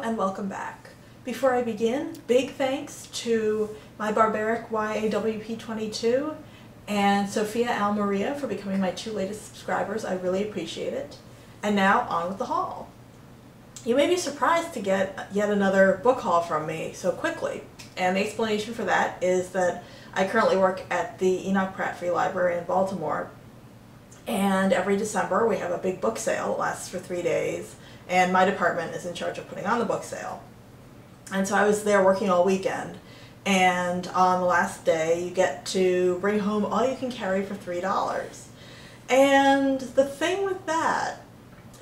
and welcome back. Before I begin, big thanks to my barbaric YAWP22 and Sophia Almaria for becoming my 2 latest subscribers. I really appreciate it. And now, on with the haul. You may be surprised to get yet another book haul from me so quickly, and the explanation for that is that I currently work at the Enoch Pratt Free Library in Baltimore, and every December we have a big book sale. It lasts for 3 days, and my department is in charge of putting on the book sale. And so I was there working all weekend, and on the last day you get to bring home all you can carry for $3. And the thing with that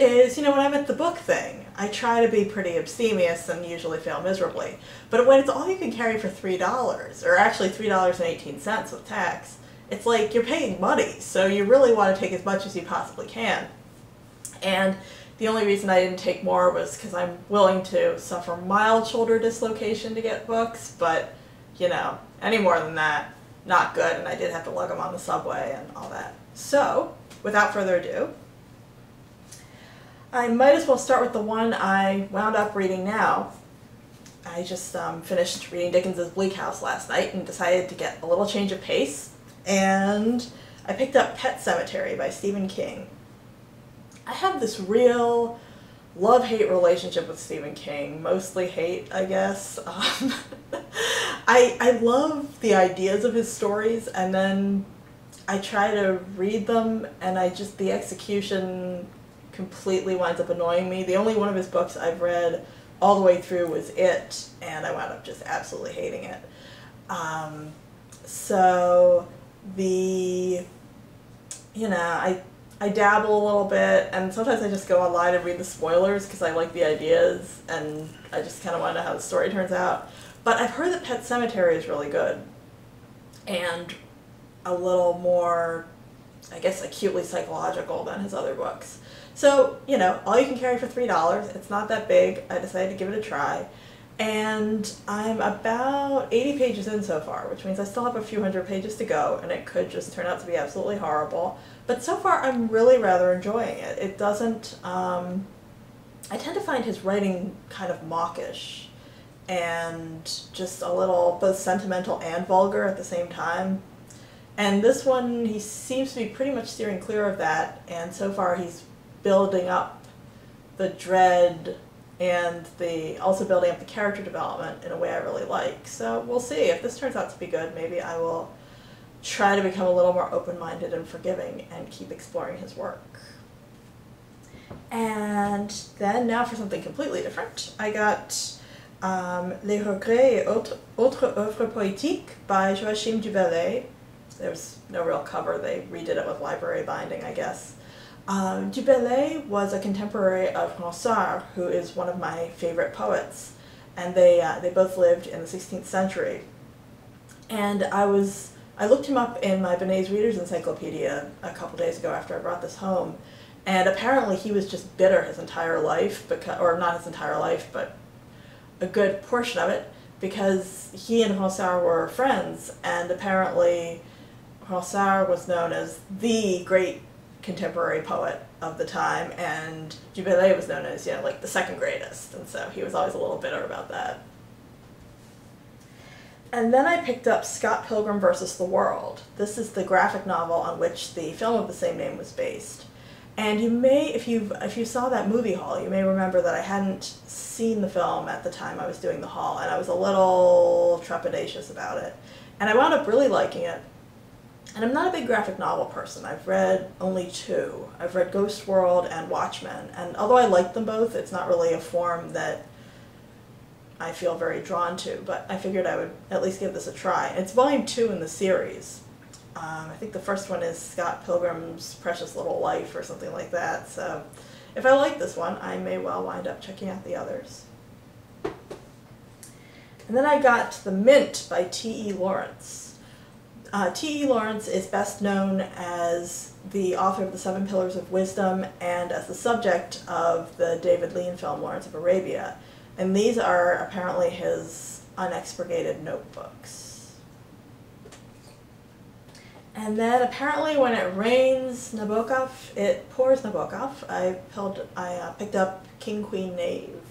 is, when I'm at the book thing, I try to be pretty abstemious and usually fail miserably. But when it's all you can carry for $3, or actually $3.18 with tax, it's like you're paying money, so you really want to take as much as you possibly can. And the only reason I didn't take more was because I'm willing to suffer mild shoulder dislocation to get books, but, any more than that, not good, and I did have to lug them on the subway and all that. So, without further ado, I might as well start with the one I wound up reading now. I just finished reading Dickens's Bleak House last night and decided to get a little change of pace, and I picked up Pet Sematary by Stephen King. I have this real love-hate relationship with Stephen King, mostly hate, I guess. I love the ideas of his stories, and then I try to read them, and the execution completely winds up annoying me. The only one of his books I've read all the way through was It, and I wound up just absolutely hating it. I dabble a little bit, and sometimes I just go online and read the spoilers because I like the ideas, and I just kind of want to know how the story turns out. But I've heard that Pet Sematary is really good, and a little more, I guess, acutely psychological than his other books. So, all you can carry for $3. It's not that big. I decided to give it a try. And I'm about 80 pages in so far, which means I still have a few hundred pages to go, and it could just turn out to be absolutely horrible. But so far, I'm really rather enjoying it. It doesn't, I tend to find his writing kind of mawkish and just a little both sentimental and vulgar at the same time. And this one, he seems to be pretty much steering clear of that, and so far he's building up the dread and also building up the character development in a way I really like. So we'll see. If this turns out to be good, maybe I will try to become a little more open-minded and forgiving and keep exploring his work. And then now for something completely different. I got Les Regrets et Autres Œuvres Poétiques by Joachim du Bellay. There's no real cover. They redid it with library binding, I guess. Du Bellay was a contemporary of Ronsard, who is one of my favorite poets, and they both lived in the 16th century. And I looked him up in my Benet's Reader's Encyclopedia a couple days ago after I brought this home, and apparently he was just bitter his entire life, or not his entire life, but a good portion of it, because he and Ronsard were friends, and apparently Ronsard was known as the great contemporary poet of the time, and Du Bellay was known as, like the second greatest, and so he was always a little bitter about that. And then I picked up Scott Pilgrim vs. the World. This is the graphic novel on which the film of the same name was based. And you may, if you saw that movie haul, you may remember that I hadn't seen the film at the time I was doing the haul, and I was a little trepidatious about it. And I wound up really liking it. And I'm not a big graphic novel person. I've read only 2. I've read Ghost World and Watchmen, and although I like them both, it's not really a form that I feel very drawn to, but I figured I would at least give this a try. It's volume 2 in the series. I think the first one is Scott Pilgrim's Precious Little Life or something like that, so if I like this one, I may well wind up checking out the others. And then I got The Mint by T.E. Lawrence. T.E. Lawrence is best known as the author of The 7 Pillars of Wisdom and as the subject of the David Lean film Lawrence of Arabia. And these are apparently his unexpurgated notebooks. And then apparently when it rains Nabokov, it pours Nabokov. I picked up King, Queen, Knave.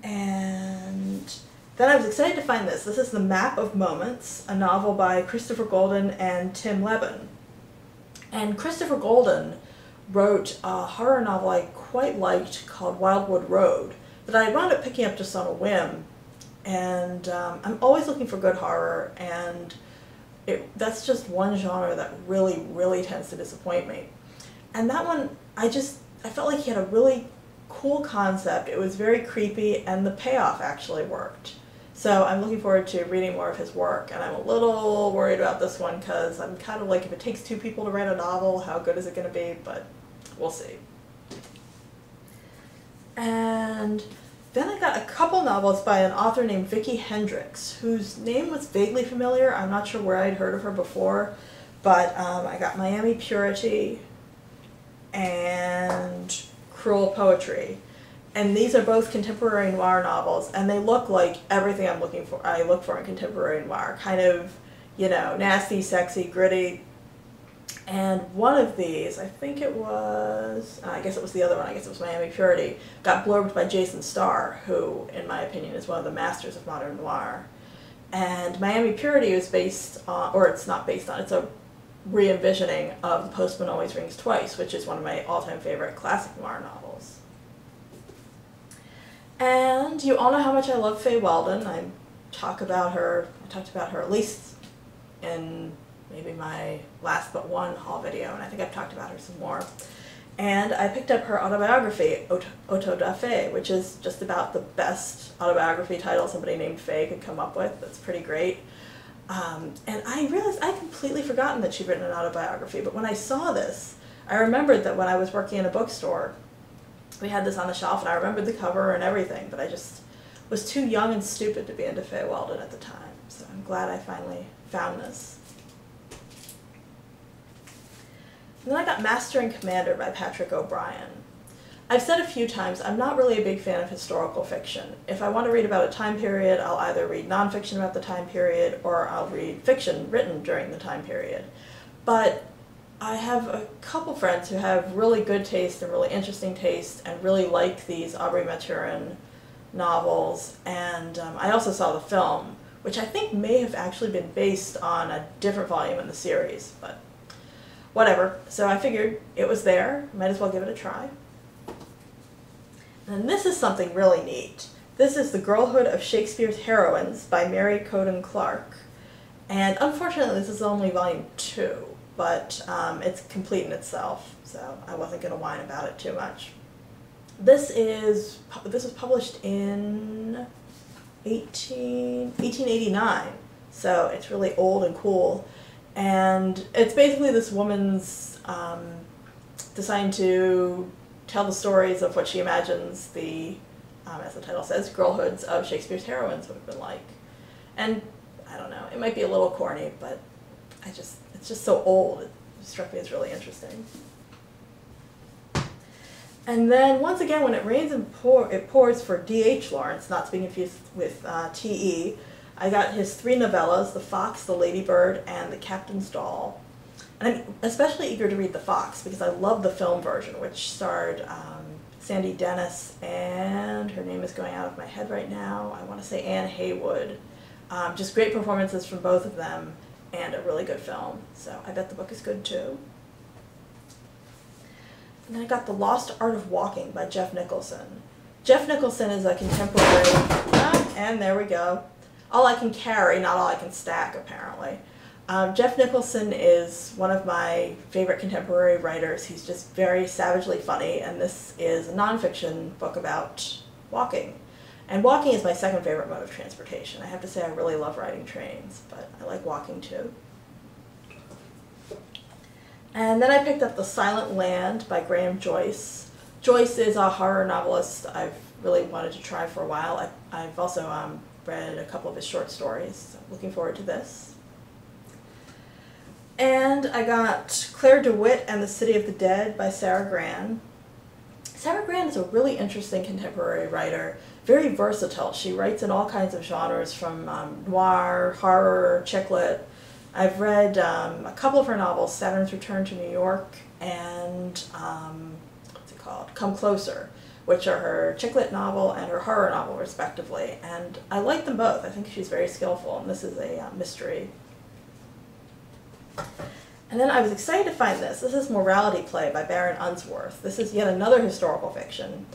And then I was excited to find this. This is The Map of Moments, a novel by Christopher Golden and Tim Levin. And Christopher Golden wrote a horror novel I quite liked called Wildwood Road that I wound up picking up just on a whim. And I'm always looking for good horror, and that's just one genre that really, really tends to disappoint me. And that one, I felt like he had a really cool concept. It was very creepy, and the payoff actually worked. So I'm looking forward to reading more of his work, and I'm a little worried about this one because I'm kind of like, if it takes two people to write a novel, how good is it going to be? But we'll see. And then I got a couple novels by an author named Vicki Hendricks, whose name was vaguely familiar. I'm not sure where I'd heard of her before, but I got Miami Purity and Cruel Poetry. And these are both contemporary noir novels, and they look like everything I look for in contemporary noir. Kind of, you know, nasty, sexy, gritty. And one of these, I think it was, I guess it was the other one, I guess it was Miami Purity, got blurbed by Jason Starr, who, in my opinion, is one of the masters of modern noir. And Miami Purity is based on, or it's not based on, it's a re-envisioning of The Postman Always Rings Twice, which is one of my all-time favorite classic noir novels. And you all know how much I love Faye Weldon. I talked about her at least in maybe my last but one haul video, and I think I've talked about her some more. And I picked up her autobiography, Auto da Faye, which is just about the best autobiography title somebody named Faye could come up with. That's pretty great. And I realized I'd completely forgotten that she'd written an autobiography, but when I saw this, I remembered that when I was working in a bookstore, we had this on the shelf, and I remembered the cover and everything, but I just was too young and stupid to be into Faye Weldon at the time. So I'm glad I finally found this. And then I got Master and Commander by Patrick O'Brien. I've said a few times, I'm not really a big fan of historical fiction. If I want to read about a time period, I'll either read nonfiction about the time period, or I'll read fiction written during the time period. But I have a couple friends who have really good taste and really interesting taste and really like these Aubrey Maturin novels. And I also saw the film, which I think may have actually been based on a different volume in the series, but whatever. So I figured it was there, might as well give it a try. And this is something really neat. This is The Girlhood of Shakespeare's Heroines by Mary Coden Clark. And unfortunately this is only volume 2. But it's complete in itself, so I wasn't going to whine about it too much. This was published in 1889, so it's really old and cool. And it's basically this woman's deciding to tell the stories of what she imagines the, as the title says, girlhoods of Shakespeare's heroines would have been like. And I don't know, it might be a little corny, but it's just so old. It struck me as really interesting. And then once again, when it rains and it pours for D.H. Lawrence, not to be confused with T.E., I got his 3 novellas, The Fox, The Ladybird, and The Captain's Doll. And I'm especially eager to read The Fox because I love the film version, which starred Sandy Dennis, and her name is going out of my head right now. I want to say Anne Haywood. Just great performances from both of them, and a really good film. So I bet the book is good too. And then I got The Lost Art of Walking by Jeff Nicholson. Jeff Nicholson is a contemporary, and there we go. All I can carry, not all I can stack, apparently. Jeff Nicholson is one of my favorite contemporary writers. He's just very savagely funny, and this is a nonfiction book about walking. And walking is my second favorite mode of transportation. I have to say I really love riding trains, but I like walking too. And then I picked up The Silent Land by Graham Joyce. Joyce is a horror novelist I've really wanted to try for a while. I've also read a couple of his short stories, so looking forward to this. And I got Claire DeWitt and the City of the Dead by Sarah Gran. Sarah Gran is a really interesting contemporary writer, very versatile. She writes in all kinds of genres, from noir, horror, chick lit. I've read a couple of her novels, Saturn's Return to New York and what's it called? Come Closer, which are her chick lit novel and her horror novel, respectively. And I like them both. I think she's very skillful, and this is a mystery. And then I was excited to find this. This is Morality Play by Baron Unsworth. This is yet another historical fiction.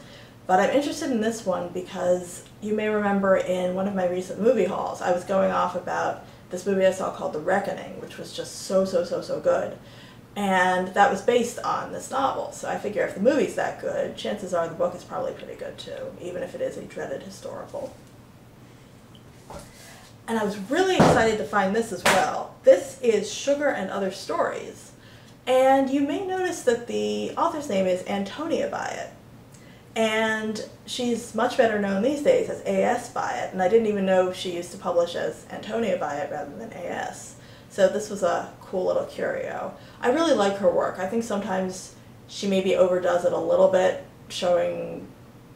But I'm interested in this one because you may remember in one of my recent movie hauls, I was going off about this movie I saw called The Reckoning, which was just so good. And that was based on this novel. So I figure if the movie's that good, chances are the book is probably pretty good too, even if it is a dreaded historical. And I was really excited to find this as well. This is Sugar and Other Stories. And you may notice that the author's name is Antonia Byatt. And she's much better known these days as A.S. Byatt, and I didn't even know she used to publish as Antonia Byatt rather than A.S. So this was a cool little curio. I really like her work. I think sometimes she maybe overdoes it a little bit, showing,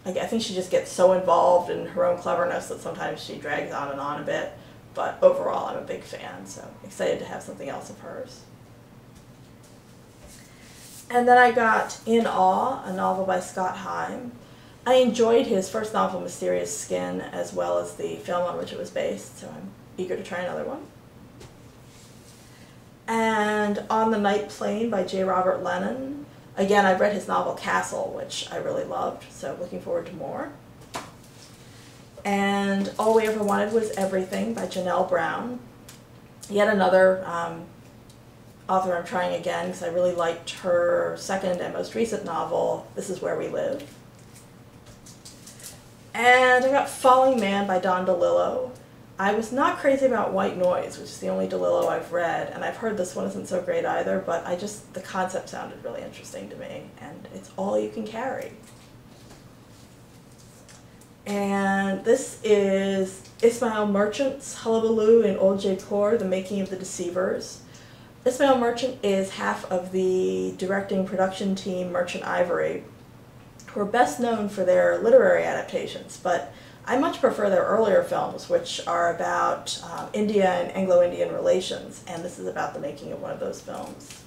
I think she just gets so involved in her own cleverness that sometimes she drags on and on a bit. But overall, I'm a big fan, so excited to have something else of hers. And then I got In Awe, a novel by Scott Heim. I enjoyed his first novel, Mysterious Skin, as well as the film on which it was based, so I'm eager to try another one. And On the Night Plane by J. Robert Lennon. Again, I've read his novel Castle, which I really loved, so looking forward to more. And All We Ever Wanted Was Everything by Janelle Brown. Yet another author I'm trying again because I really liked her second and most recent novel, This Is Where We Live. And I got Falling Man by Don DeLillo. I was not crazy about White Noise, which is the only DeLillo I've read, and I've heard this one isn't so great either, but the concept sounded really interesting to me, and it's all you can carry. And this is Ismail Merchant's Hullabaloo in Old Jaipur, The Making of the Deceivers. Ismail Merchant is half of the directing production team Merchant Ivory, who are best known for their literary adaptations, but I much prefer their earlier films, which are about India and Anglo-Indian relations, and this is about the making of one of those films.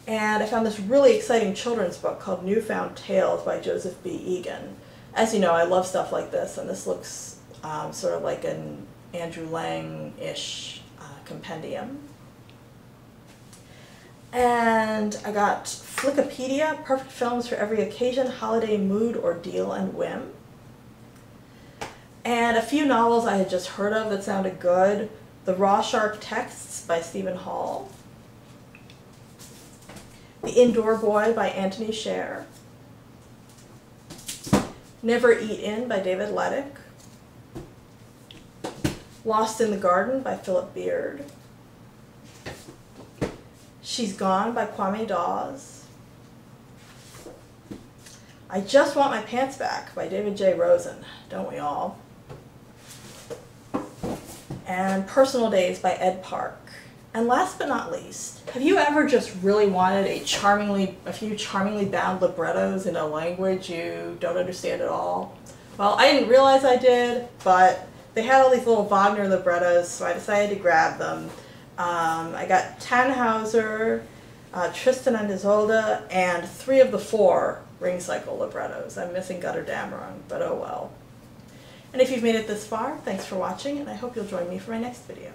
And I found this really exciting children's book called Newfound Tales by Joseph B. Egan. As you know, I love stuff like this, and this looks sort of like an Andrew Lang-ish compendium. And I got Flickopedia, Perfect Films for Every Occasion, Holiday Mood, Ordeal, and Whim. And a few novels I had just heard of that sounded good. The Raw Shark Texts by Stephen Hall. The Indoor Boy by Anthony Scher. Never Eat In by David Lettick. Lost in the Garden by Philip Beard. She's Gone by Kwame Dawes. I Just Want My Pants Back by David J. Rosen, don't we all? And Personal Days by Ed Park. And last but not least, have you ever just really wanted a few charmingly bound librettos in a language you don't understand at all? Well, I didn't realize I did, but they had all these little Wagner librettos, so I decided to grab them. I got Tannhauser, Tristan and Isolde, and 3 of the 4 Ring Cycle librettos. I'm missing Götterdämmerung, but oh well. And if you've made it this far, thanks for watching, and I hope you'll join me for my next video.